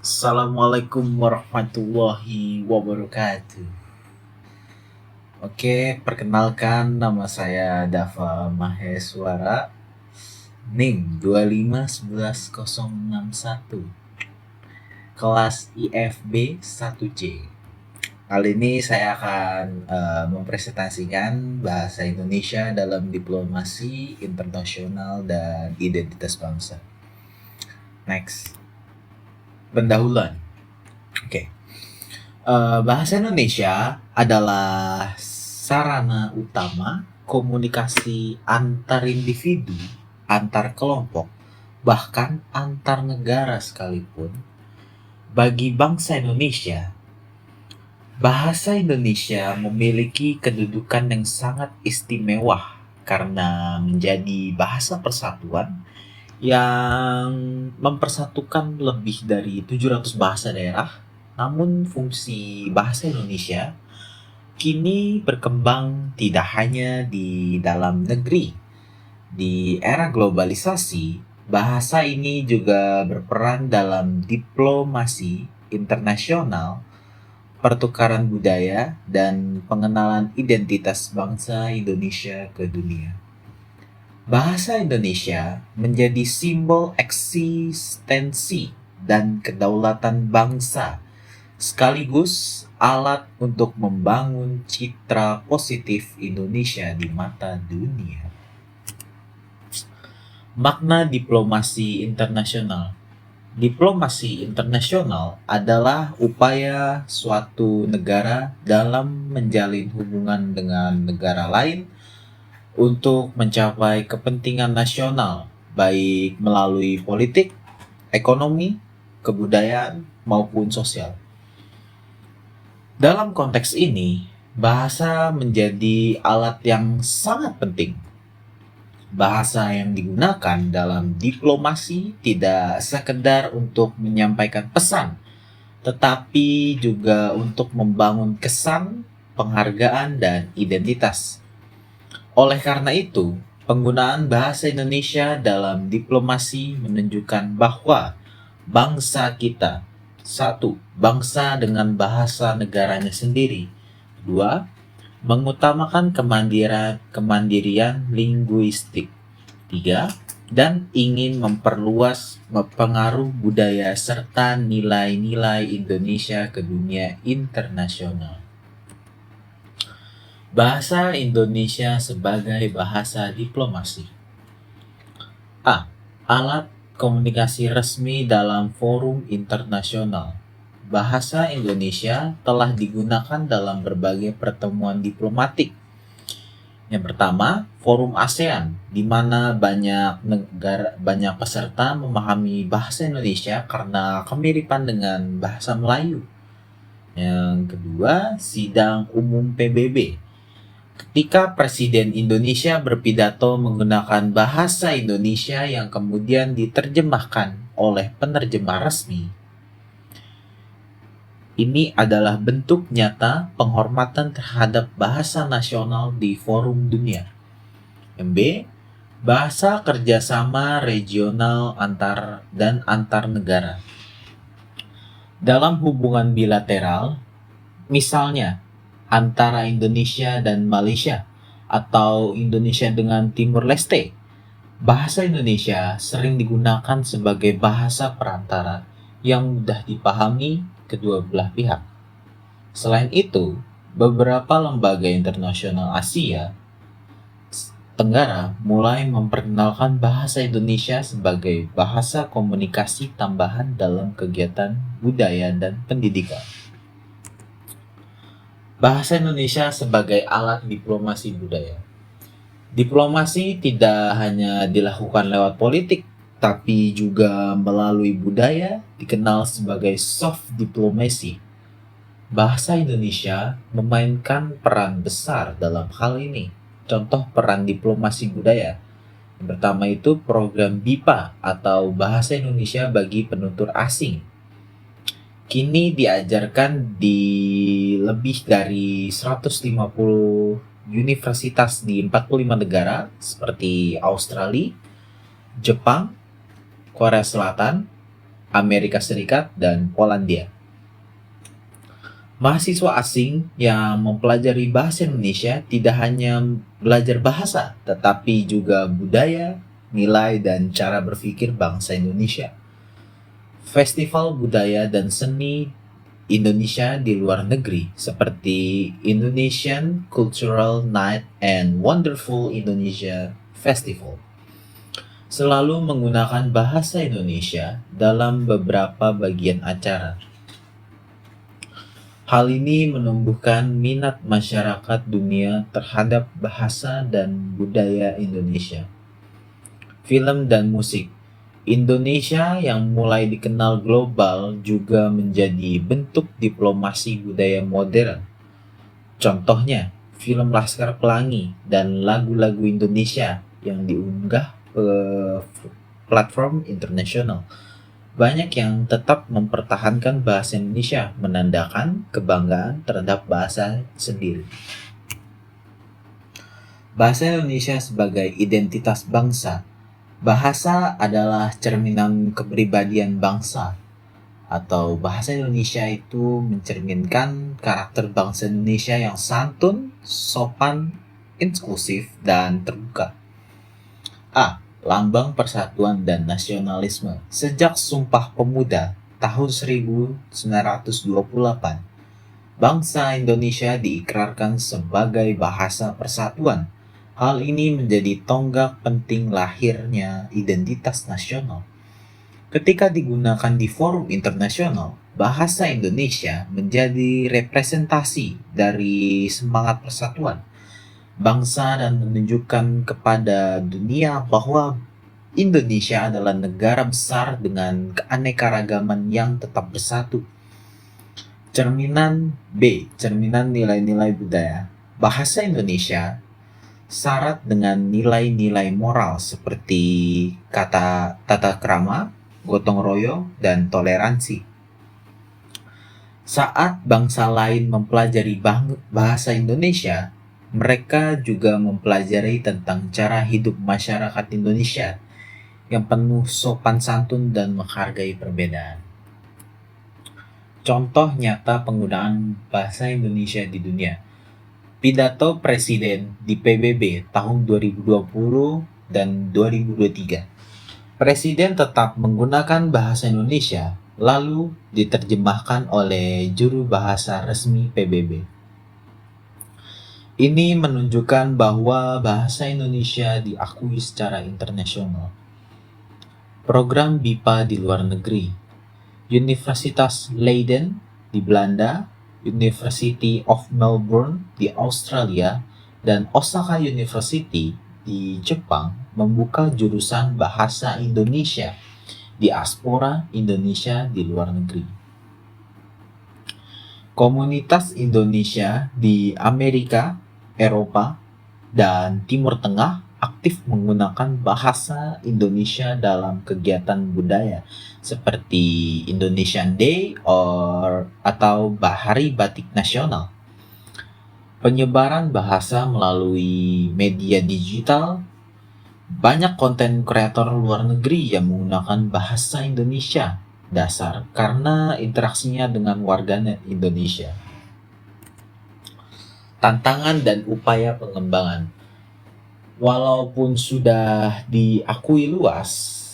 Assalamualaikum warahmatullahi wabarakatuh. Oke, perkenalkan nama saya Dava Maheswara, NIM 2511061, kelas IFB 1J. Kali ini saya akan mempresentasikan bahasa Indonesia dalam diplomasi internasional dan identitas bangsa. Next, pendahuluan. Oke. Bahasa Indonesia adalah sarana utama komunikasi antar individu, antar kelompok, bahkan antar negara sekalipun. Bagi bangsa Indonesia, bahasa Indonesia memiliki kedudukan yang sangat istimewa karena menjadi bahasa persatuan yang mempersatukan lebih dari 700 bahasa daerah. Namun fungsi bahasa Indonesia kini berkembang tidak hanya di dalam negeri. Di era globalisasi, bahasa ini juga berperan dalam diplomasi internasional, pertukaran budaya, dan pengenalan identitas bangsa Indonesia ke dunia. Bahasa Indonesia menjadi simbol eksistensi dan kedaulatan bangsa, sekaligus alat untuk membangun citra positif Indonesia di mata dunia. Makna diplomasi internasional. Diplomasi internasional adalah upaya suatu negara dalam menjalin hubungan dengan negara lain untuk mencapai kepentingan nasional, baik melalui politik, ekonomi, kebudayaan, maupun sosial. Dalam konteks ini, bahasa menjadi alat yang sangat penting. Bahasa yang digunakan dalam diplomasi tidak sekedar untuk menyampaikan pesan, tetapi juga untuk membangun kesan, penghargaan, dan identitas. Oleh karena itu, penggunaan bahasa Indonesia dalam diplomasi menunjukkan bahwa bangsa kita, satu, bangsa dengan bahasa negaranya sendiri. Dua, mengutamakan kemandirian linguistik. Tiga, dan ingin memperluas pengaruh budaya serta nilai-nilai Indonesia ke dunia internasional. Bahasa Indonesia sebagai bahasa diplomasi. A. Alat komunikasi resmi dalam forum internasional. Bahasa Indonesia telah digunakan dalam berbagai pertemuan diplomatik. Yang pertama, forum ASEAN, di mana banyak peserta memahami bahasa Indonesia karena kemiripan dengan bahasa Melayu. Yang kedua, sidang umum PBB. Ketika Presiden Indonesia berpidato menggunakan bahasa Indonesia yang kemudian diterjemahkan oleh penerjemah resmi. Ini adalah bentuk nyata penghormatan terhadap bahasa nasional di forum dunia. Yang B, bahasa kerjasama regional antar negara. Dalam hubungan bilateral, misalnya antara Indonesia dan Malaysia atau Indonesia dengan Timur Leste, bahasa Indonesia sering digunakan sebagai bahasa perantara yang mudah dipahami kedua belah pihak. Selain itu, beberapa lembaga internasional Asia Tenggara mulai memperkenalkan bahasa Indonesia sebagai bahasa komunikasi tambahan dalam kegiatan budaya dan pendidikan. Bahasa Indonesia sebagai alat diplomasi budaya. Diplomasi tidak hanya dilakukan lewat politik, tapi juga melalui budaya, dikenal sebagai soft diplomacy. Bahasa Indonesia memainkan peran besar dalam hal ini. Contoh peran diplomasi budaya. Yang pertama itu program BIPA atau Bahasa Indonesia bagi Penutur Asing. Kini diajarkan di lebih dari 150 universitas di 45 negara seperti Australia, Jepang, Korea Selatan, Amerika Serikat, dan Polandia. Mahasiswa asing yang mempelajari bahasa Indonesia tidak hanya belajar bahasa, tetapi juga budaya, nilai, dan cara berpikir bangsa Indonesia. Festival budaya dan seni Indonesia di luar negeri seperti Indonesian Cultural Night and Wonderful Indonesia Festival selalu menggunakan bahasa Indonesia dalam beberapa bagian acara. Hal ini menumbuhkan minat masyarakat dunia terhadap bahasa dan budaya Indonesia. Film dan musik Indonesia yang mulai dikenal global juga menjadi bentuk diplomasi budaya modern. Contohnya, film Laskar Pelangi dan lagu-lagu Indonesia yang diunggah ke platform internasional. Banyak yang tetap mempertahankan bahasa Indonesia, menandakan kebanggaan terhadap bahasa sendiri. Bahasa Indonesia sebagai identitas bangsa. Bahasa adalah cerminan kepribadian bangsa, atau bahasa Indonesia itu mencerminkan karakter bangsa Indonesia yang santun, sopan, inklusif, dan terbuka. A. Lambang persatuan dan nasionalisme. Sejak Sumpah Pemuda tahun 1928, bangsa Indonesia diikrarkan sebagai bahasa persatuan. Hal ini menjadi tonggak penting lahirnya identitas nasional. Ketika digunakan di forum internasional, bahasa Indonesia menjadi representasi dari semangat persatuan bangsa dan menunjukkan kepada dunia bahwa Indonesia adalah negara besar dengan keanekaragaman yang tetap bersatu. Cerminan B. Cerminan nilai-nilai budaya. Bahasa Indonesia syarat dengan nilai-nilai moral seperti kata tata krama, gotong royong, dan toleransi. Saat bangsa lain mempelajari bahasa Indonesia, mereka juga mempelajari tentang cara hidup masyarakat Indonesia yang penuh sopan santun dan menghargai perbedaan. Contoh nyata penggunaan bahasa Indonesia di dunia. Pidato Presiden di PBB tahun 2020 dan 2023. Presiden tetap menggunakan bahasa Indonesia, lalu diterjemahkan oleh juru bahasa resmi PBB. Ini menunjukkan bahwa bahasa Indonesia diakui secara internasional. Program BIPA di luar negeri. Universitas Leiden di Belanda, University of Melbourne di Australia, dan Osaka University di Jepang membuka jurusan bahasa Indonesia diaspora Indonesia di luar negeri. Komunitas Indonesia di Amerika, Eropa, dan Timur Tengah aktif menggunakan bahasa Indonesia dalam kegiatan budaya seperti Indonesian Day atau Hari Batik Nasional. Penyebaran bahasa melalui media digital. Banyak konten kreator luar negeri yang menggunakan bahasa Indonesia dasar karena interaksinya dengan warganet Indonesia. Tantangan dan upaya pengembangan. Walaupun sudah diakui luas,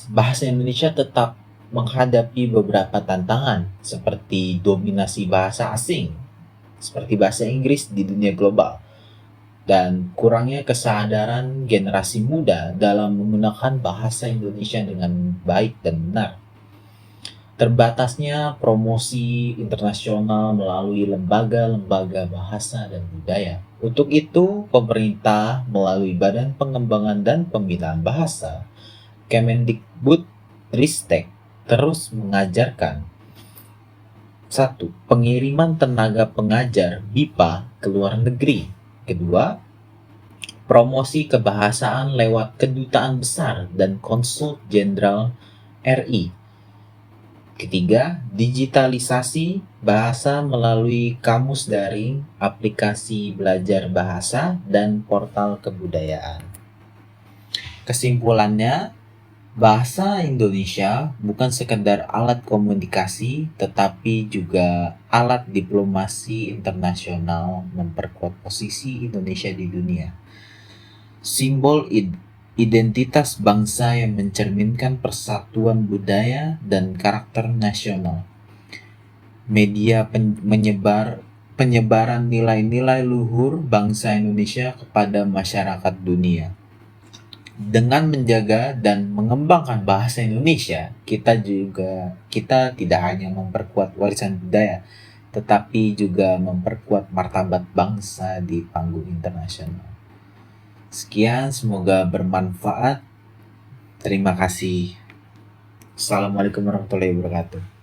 bahasa Indonesia tetap menghadapi beberapa tantangan seperti dominasi bahasa asing, seperti bahasa Inggris di dunia global, dan kurangnya kesadaran generasi muda dalam menggunakan bahasa Indonesia dengan baik dan benar. Terbatasnya promosi internasional melalui lembaga-lembaga bahasa dan budaya. Untuk itu, pemerintah melalui Badan Pengembangan dan Pembinaan Bahasa, Kemendikbudristek, terus mengajarkan 1. Pengiriman tenaga pengajar BIPA ke luar negeri. Kedua, promosi kebahasaan lewat kedutaan besar dan konsul jenderal RI. Ketiga, digitalisasi bahasa melalui kamus daring, aplikasi belajar bahasa, dan portal kebudayaan. Kesimpulannya, Bahasa Indonesia bukan sekedar alat komunikasi, tetapi juga alat diplomasi internasional memperkuat posisi Indonesia di dunia. Simbol identitas bangsa yang mencerminkan persatuan budaya dan karakter nasional. Media penyebaran nilai-nilai luhur bangsa Indonesia kepada masyarakat dunia. Dengan menjaga dan mengembangkan bahasa Indonesia, kita tidak hanya memperkuat warisan budaya, tetapi juga memperkuat martabat bangsa di panggung internasional. Sekian, semoga bermanfaat. Terima kasih. Assalamualaikum warahmatullahi wabarakatuh.